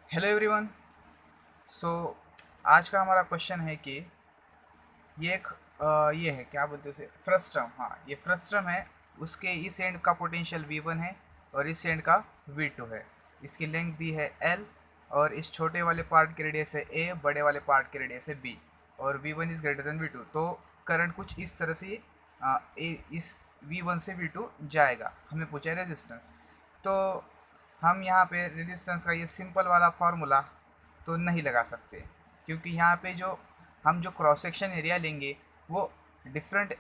Hello everyone. सो आज का हमारा क्वेश्चन है कि ये एक ये है, क्या बोलते हैं उसे, फ्रस्ट्रम। हाँ, ये फ्रस्ट्रम है। उसके इस एंड का पोटेंशियल V1 है और इस एंड का V2 है। इसकी लेंथ दी है L और इस छोटे वाले पार्ट की रेडियस है A, बड़े वाले पार्ट की रेडियस है B और V1 is greater than V2। तो करंट कुछ इस तरह से इस V1 से V2 जाएगा। हमें पूछा है रेजिस्टेंस। तो हम यहाँ पे रेजिस्टेंस का ये सिंपल वाला फार्मूला तो नहीं लगा सकते, क्योंकि यहाँ पे जो हम जो क्रॉस सेक्शन एरिया लेंगे वो डिफरेंट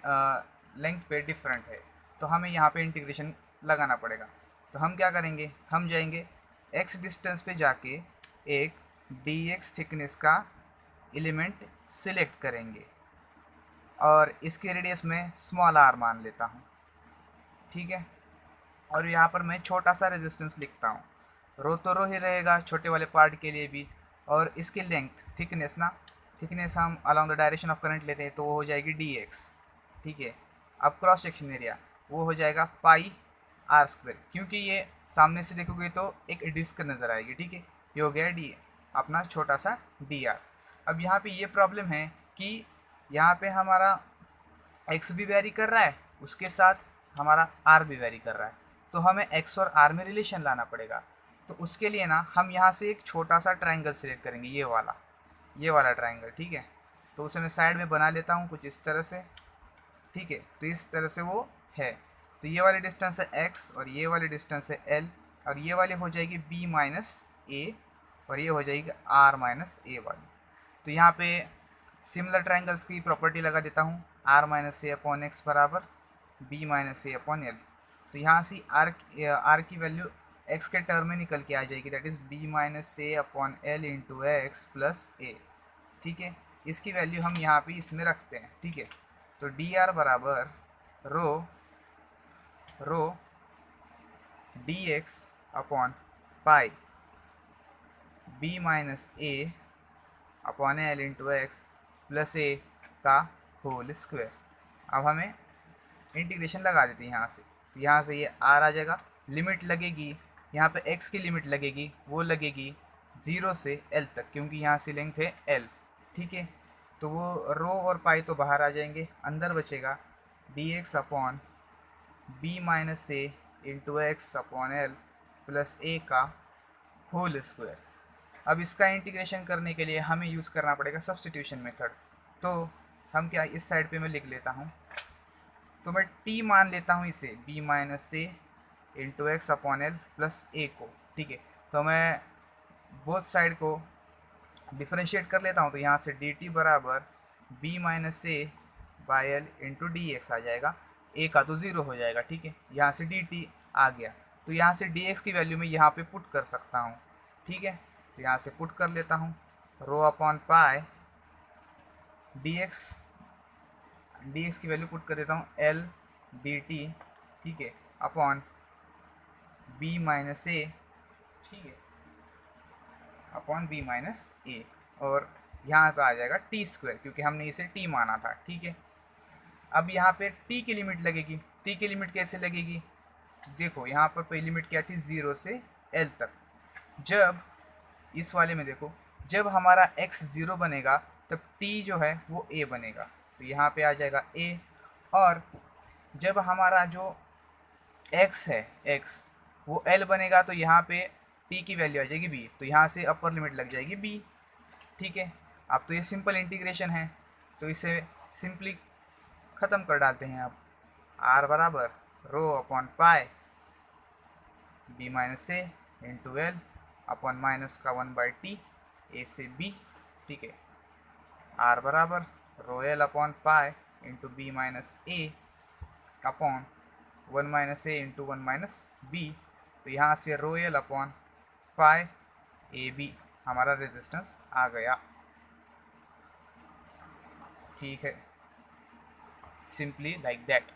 लेंथ पे डिफरेंट है। तो हमें यहाँ पे इंटीग्रेशन लगाना पड़ेगा। तो हम क्या करेंगे, हम जाएंगे x डिस्टेंस पे जाके एक dx थिकनेस का एलिमेंट सिलेक्ट करेंगे और इसके रेडियस में स्मॉल r मान लेता हूँ। ठीक है, और यहाँ पर मैं छोटा सा रेजिस्टेंस लिखता हूँ। रो तो रो ही रहेगा छोटे वाले पार्ट के लिए भी। और इसकी लेंथ थिकनेस ना, थिकनेस हम along the direction of current लेते हैं तो वो हो जाएगी dx। ठीक है, अब क्रॉस सेक्शन एरिया वो हो जाएगा पाई आर स्क्वायर, क्योंकि ये सामने से देखोगे तो एक डिस्क नज़र आएगी। ठीक है, ये हो गया डी, अपना छोटा सा डी आर। अब यहाँ पे ये प्रॉब्लम है कि यहाँ पे हमारा एक्स भी वेरी कर रहा है, उसके साथ हमारा आर भी वेरी कर रहा है। तो हमें एक्स और आर में रिलेशन लाना पड़ेगा। तो उसके लिए ना हम यहाँ से एक छोटा सा ट्राइंगल सेलेक्ट करेंगे, ये वाला ट्राइंगल। ठीक है, तो उसे मैं साइड में बना लेता हूँ कुछ इस तरह से। ठीक है, तो इस तरह से वो है। तो ये वाली डिस्टेंस है एक्स और ये वाली डिस्टेंस है एल और ये वाली हो जाएगी बी माइनस ए और ये हो जाएगी आर माइनस ए वाली। तो यहाँ पे सिमिलर ट्राइंगल्स की प्रॉपर्टी लगा देता हूँ, R minus A upon X बराबर B minus A upon L. तो यहाँ से आर की वैल्यू एक्स के टर्म में निकल के आ जाएगी, that is B minus A upon L into X plus A. ठीक है, इसकी वैल्यू हम यहाँ पे इसमें रखते हैं। ठीक है, तो डी आर बराबर rho rho D X upon pi B minus A upon L into X plus A का होल स्क्वायर। अब हमें इंटीग्रेशन लगा देते हैं यहाँ से। तो यहाँ से ये आर आ जाएगा, लिमिट लगेगी यहाँ पे एक्स की लिमिट लगेगी, वो लगेगी 0 से एल तक, क्योंकि यहाँ से लेंथ है एल। ठीक है, तो वो रो और पाई तो बाहर आ जाएंगे, अंदर बचेगा D X upon B minus A into X upon L plus A का होल स्क्वायर। अब इसका इंटीग्रेशन करने के लिए हमें यूज़ करना पड़ेगा सब्स्टिट्यूशन मेथड। तो हम क्या, इस साइड पे मैं लिख लेता हूँ, तो मैं t मान लेता हूँ इसे b minus A into X upon L plus A को। ठीक है, तो मैं बोथ साइड को डिफ्रेंशिएट कर लेता हूँ। तो यहाँ से डी टी बराबर b minus A by L into D X आ जाएगा, ए का तो ज़ीरो हो जाएगा। ठीक है, यहाँ से डी टी आ गया, तो यहाँ से डी एक्स की वैल्यू मैं यहाँ पे पुट कर सकता हूँ। ठीक है, तो यहाँ से पुट कर लेता हूँ, रो अपॉन पाई डी एक्स की वैल्यू पुट कर देता हूँ एल डी टी। ठीक है, अपॉन बी माइनस ए। ठीक है, अपॉन बी माइनस ए और यहाँ तो आ जाएगा टी स्क्वायर, क्योंकि हमने इसे टी माना था। ठीक है, अब यहाँ पे टी की लिमिट लगेगी। टी की लिमिट कैसे लगेगी, देखो यहाँ पर पहली लिमिट क्या थी, 0 से एल तक। जब इस वाले में देखो, जब हमारा x 0 बनेगा तब t जो है वो a बनेगा, तो यहाँ पे आ जाएगा a। और जब हमारा जो x है, x वो l बनेगा तो यहाँ पे t की वैल्यू आ जाएगी b, तो यहाँ से अपर लिमिट लग जाएगी b। ठीक है, अब तो ये सिंपल इंटीग्रेशन है, तो इसे सिंपली ख़त्म कर डालते हैं। अब r बराबर rho upon pi B minus A into L upon minus का 1/t ए से b। ठीक है, r बराबर rho L upon pi into B minus A upon 1 minus A into 1 minus B. तो यहाँ से rho L upon pi A B हमारा resistance आ गया। ठीक है, सिंपली लाइक दैट।